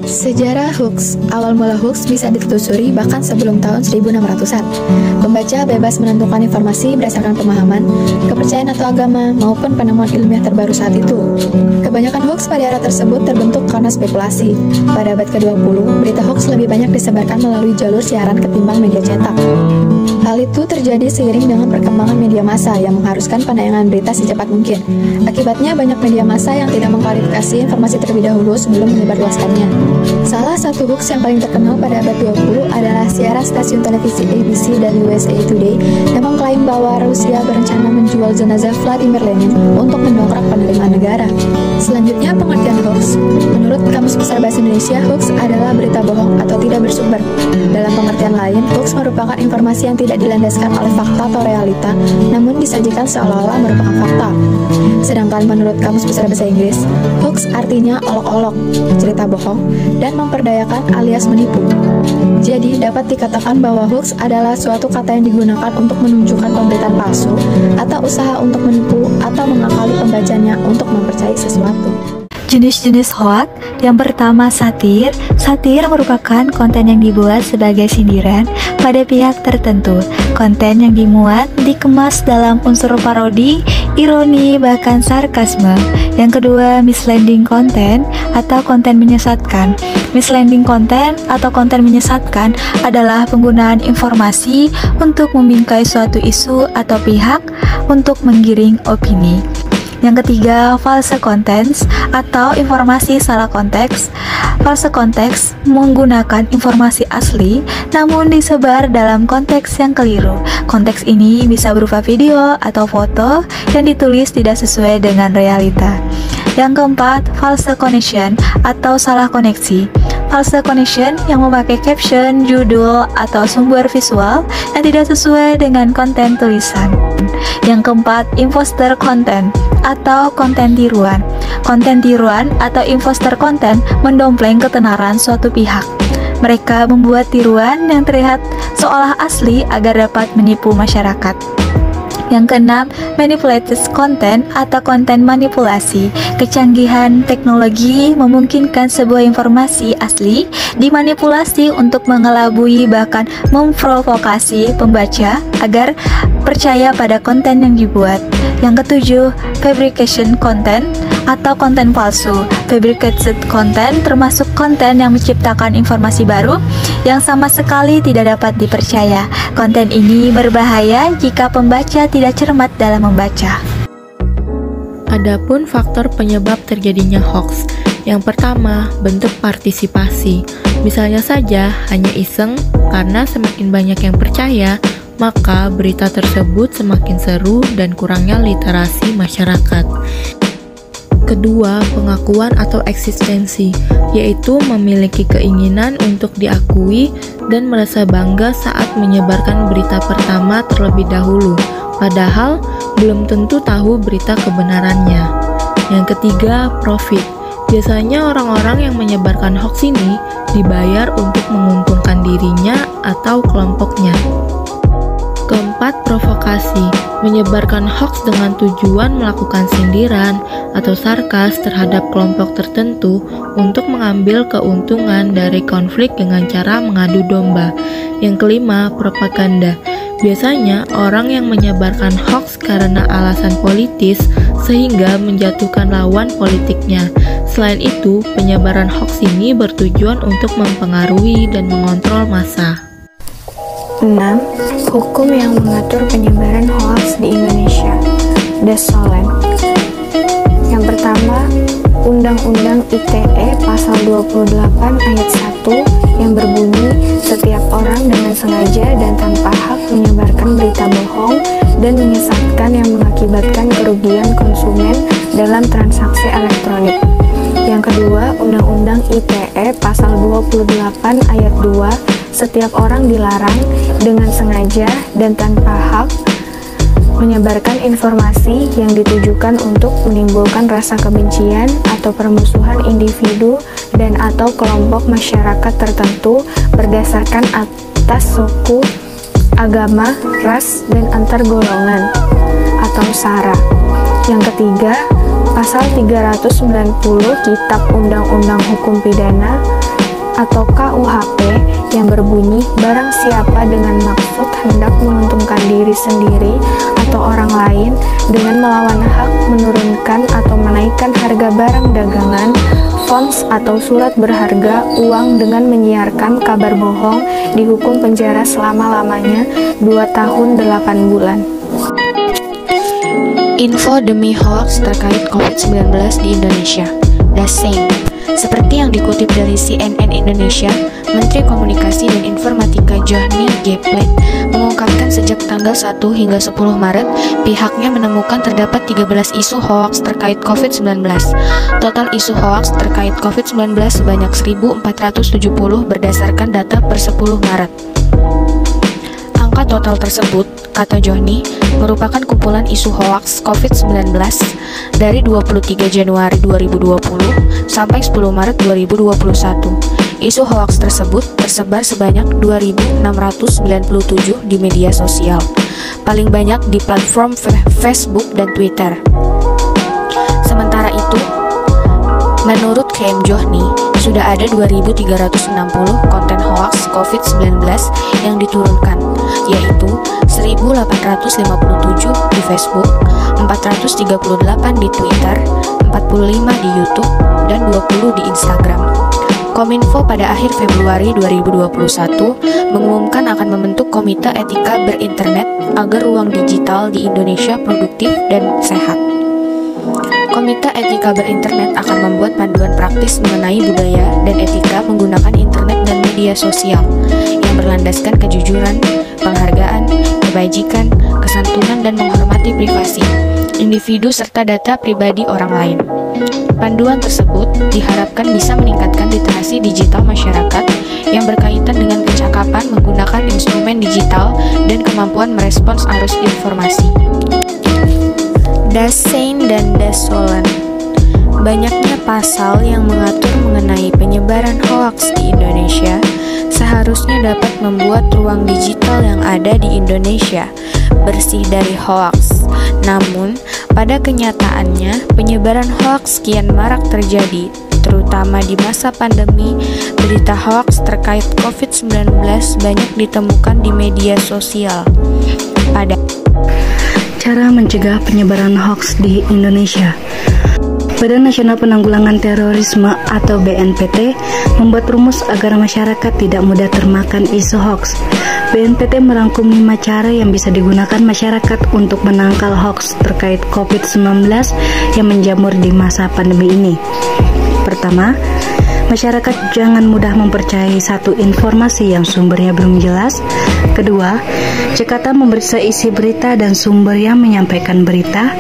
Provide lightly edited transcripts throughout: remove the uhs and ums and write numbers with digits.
Sejarah hoax. Awal mula hoax bisa ditelusuri bahkan sebelum tahun 1600-an. Pembaca bebas menentukan informasi berdasarkan pemahaman, kepercayaan atau agama, maupun penemuan ilmiah terbaru saat itu. Kebanyakan hoax pada era tersebut terbentuk karena spekulasi. Pada abad ke-20, berita hoax lebih banyak disebarkan melalui jalur siaran ketimbang media cetak. Hal itu terjadi seiring dengan perkembangan media massa yang mengharuskan penayangan berita secepat mungkin. Akibatnya, banyak media massa yang tidak mengklarifikasi informasi terlebih dahulu sebelum menyebarluaskannya. Salah satu hoax yang paling terkenal pada abad 20 adalah siaran stasiun televisi ABC dan USA Today yang mengklaim bahwa Rusia berencana menjual jenazah Vladimir Lenin untuk mendongkrak penerimaan negara. Selanjutnya, pengertian hoax. Menurut Kamus Besar Bahasa Indonesia, hoax adalah berita bohong atau tidak bersumber. Dalam pengertian lain, hoax merupakan informasi yang tidak dilandaskan oleh fakta atau realita, namun disajikan seolah-olah merupakan fakta. Sedangkan menurut Kamus Besar Bahasa Inggris, hoax artinya olok-olok, cerita bohong, dan memperdayakan alias menipu. Jadi, dapat dikatakan bahwa hoax adalah suatu kata yang digunakan untuk menunjukkan pemberitaan palsu atau usaha untuk menipu atau mengakali pembacanya untuk mempercayai sesuatu. Jenis-jenis hoax. Yang pertama, satir. Satir merupakan konten yang dibuat sebagai sindiran pada pihak tertentu. Konten yang dimuat dikemas dalam unsur parodi, ironi, bahkan sarkasme. Yang kedua, misleading content atau konten menyesatkan. Misleading content atau konten menyesatkan adalah penggunaan informasi untuk membingkai suatu isu atau pihak untuk menggiring opini. Yang ketiga, false contents atau informasi salah konteks. False konteks menggunakan informasi asli namun disebar dalam konteks yang keliru. Konteks ini bisa berupa video atau foto yang ditulis tidak sesuai dengan realita. Yang keempat, false connection atau salah koneksi. False connection yang memakai caption, judul, atau sumber visual yang tidak sesuai dengan konten tulisan. Yang keempat, imposter content atau konten tiruan. Konten tiruan atau imposter content mendompleng ketenaran suatu pihak. Mereka membuat tiruan yang terlihat seolah asli agar dapat menipu masyarakat. Yang keenam, manipulated content atau konten manipulasi. Kecanggihan teknologi memungkinkan sebuah informasi asli dimanipulasi untuk mengelabui bahkan memprovokasi pembaca agar percaya pada konten yang dibuat. Yang ketujuh, fabrication content atau konten palsu. Fabricated content termasuk konten yang menciptakan informasi baru yang sama sekali tidak dapat dipercaya. Konten ini berbahaya jika pembaca tidak cermat dalam membaca. Adapun faktor penyebab terjadinya hoax. Yang pertama, bentuk partisipasi. Misalnya saja hanya iseng, karena semakin banyak yang percaya, maka berita tersebut semakin seru dan kurangnya literasi masyarakat. Kedua, pengakuan atau eksistensi, yaitu memiliki keinginan untuk diakui dan merasa bangga saat menyebarkan berita pertama terlebih dahulu, padahal belum tentu tahu berita kebenarannya. Yang ketiga, profit. Biasanya orang-orang yang menyebarkan hoax ini dibayar untuk menguntungkan dirinya atau kelompoknya. Keempat, provokasi. Menyebarkan hoax dengan tujuan melakukan sindiran atau sarkas terhadap kelompok tertentu untuk mengambil keuntungan dari konflik dengan cara mengadu domba. Yang kelima, propaganda. Biasanya orang yang menyebarkan hoax karena alasan politis sehingga menjatuhkan lawan politiknya. Selain itu, penyebaran hoax ini bertujuan untuk mempengaruhi dan mengontrol massa. 6. Hukum yang mengatur penyebaran hoaks di Indonesia. Desolen. Yang pertama, Undang-Undang ITE Pasal 28 Ayat 1 yang berbunyi, setiap orang dengan sengaja dan tanpa hak menyebarkan berita bohong dan menyesatkan yang mengakibatkan kerugian konsumen dalam transaksi elektronik. Yang kedua, Undang-Undang ITE Pasal 28 ayat 2, setiap orang dilarang dengan sengaja dan tanpa hak menyebarkan informasi yang ditujukan untuk menimbulkan rasa kebencian atau permusuhan individu dan atau kelompok masyarakat tertentu berdasarkan atas suku, agama, ras, dan antar golongan atau SARA. Yang ketiga, pasal 390 Kitab Undang-Undang Hukum Pidana atau KUHP yang berbunyi barang siapa dengan maksud hendak menguntungkan diri sendiri atau orang lain dengan melawan hak menurunkan atau menaikkan harga barang dagangan, fonds atau surat berharga, uang dengan menyiarkan kabar bohong dihukum penjara selama-lamanya 2 tahun 8 bulan. Info demi hoax terkait COVID-19 di Indonesia. The same. Seperti yang dikutip dari CNN Indonesia, Menteri Komunikasi dan Informatika Johnny G. Plate mengungkapkan sejak tanggal 1 hingga 10 Maret, pihaknya menemukan terdapat 13 isu hoaks terkait COVID-19. Total isu hoaks terkait COVID-19 sebanyak 1.470 berdasarkan data per 10 Maret. Angka total tersebut, kata Johnny, merupakan kumpulan isu hoaks COVID-19 dari 23 Januari 2020 sampai 10 Maret 2021. Isu hoaks tersebut tersebar sebanyak 2.697 di media sosial, paling banyak di platform Facebook dan Twitter. Sementara itu, menurut klaim Johnny, sudah ada 2.360 konten hoaks COVID-19 yang diturunkan, yaitu 1.857 di Facebook, 438 di Twitter, 45 di YouTube, dan 20 di Instagram. Kominfo pada akhir Februari 2021 mengumumkan akan membentuk Komite Etika Berinternet agar ruang digital di Indonesia produktif dan sehat. Komite Etika Berinternet akan membuat panduan praktis mengenai budaya dan etika menggunakan internet dan media sosial yang berlandaskan kejujuran, penghargaan, kebajikan, kesantunan, dan menghormati privasi individu serta data pribadi orang lain. Panduan tersebut diharapkan bisa meningkatkan literasi digital masyarakat yang berkaitan dengan kecakapan menggunakan instrumen digital dan kemampuan merespons arus informasi. Dasein dan Dasolen. Banyaknya pasal yang mengatur mengenai penyebaran hoaks di Indonesia seharusnya dapat membuat ruang digital yang ada di Indonesia bersih dari hoaks. Namun, pada kenyataannya, penyebaran hoaks kian marak terjadi, terutama di masa pandemi. Berita hoaks terkait COVID-19 banyak ditemukan di media sosial. Cara mencegah penyebaran hoaks di Indonesia. Badan Nasional Penanggulangan Terorisme atau BNPT membuat rumus agar masyarakat tidak mudah termakan isu hoaks. BNPT merangkum 5 cara yang bisa digunakan masyarakat untuk menangkal hoaks terkait COVID-19 yang menjamur di masa pandemi ini. Pertama, masyarakat jangan mudah mempercayai satu informasi yang sumbernya belum jelas. Kedua, cekatan memeriksa isi berita dan sumber yang menyampaikan berita.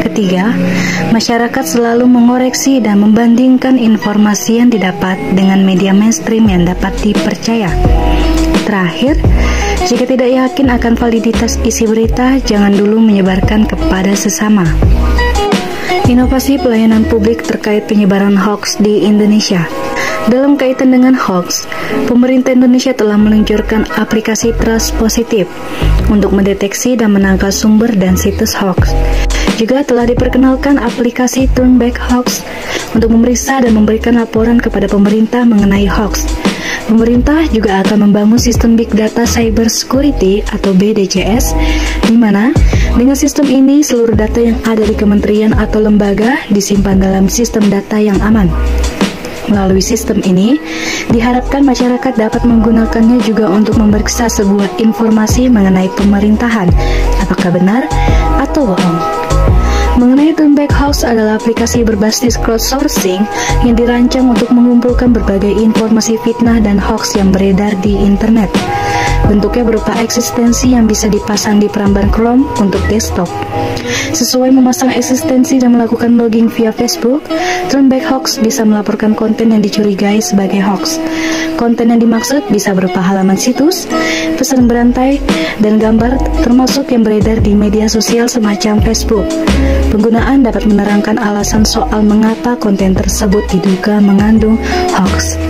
Ketiga, masyarakat selalu mengoreksi dan membandingkan informasi yang didapat dengan media mainstream yang dapat dipercaya. Terakhir, jika tidak yakin akan validitas isi berita, jangan dulu menyebarkan kepada sesama. Inovasi pelayanan publik terkait penyebaran hoaks di Indonesia. Dalam kaitan dengan hoaks, pemerintah Indonesia telah meluncurkan aplikasi Trust Positif untuk mendeteksi dan menangkal sumber dan situs hoaks. Juga telah diperkenalkan aplikasi Turnback Hoax untuk memeriksa dan memberikan laporan kepada pemerintah mengenai hoaks. Pemerintah juga akan membangun sistem Big Data Cyber Security atau BDCS, di mana dengan sistem ini seluruh data yang ada di kementerian atau lembaga disimpan dalam sistem data yang aman. Melalui sistem ini, diharapkan masyarakat dapat menggunakannya juga untuk memeriksa sebuah informasi mengenai pemerintahan, apakah benar atau bohong. Mengenai Turnback Hoax adalah aplikasi berbasis crowdsourcing yang dirancang untuk mengumpulkan berbagai informasi fitnah dan hoax yang beredar di internet. Bentuknya berupa eksistensi yang bisa dipasang di peramban Chrome untuk desktop. Sesuai memasang eksistensi dan melakukan logging via Facebook, Turnback Hoax bisa melaporkan konten yang dicurigai sebagai hoax. Konten yang dimaksud bisa berupa halaman situs, pesan berantai, dan gambar termasuk yang beredar di media sosial semacam Facebook. Penggunaan dapat menerangkan alasan soal mengapa konten tersebut diduga mengandung hoax.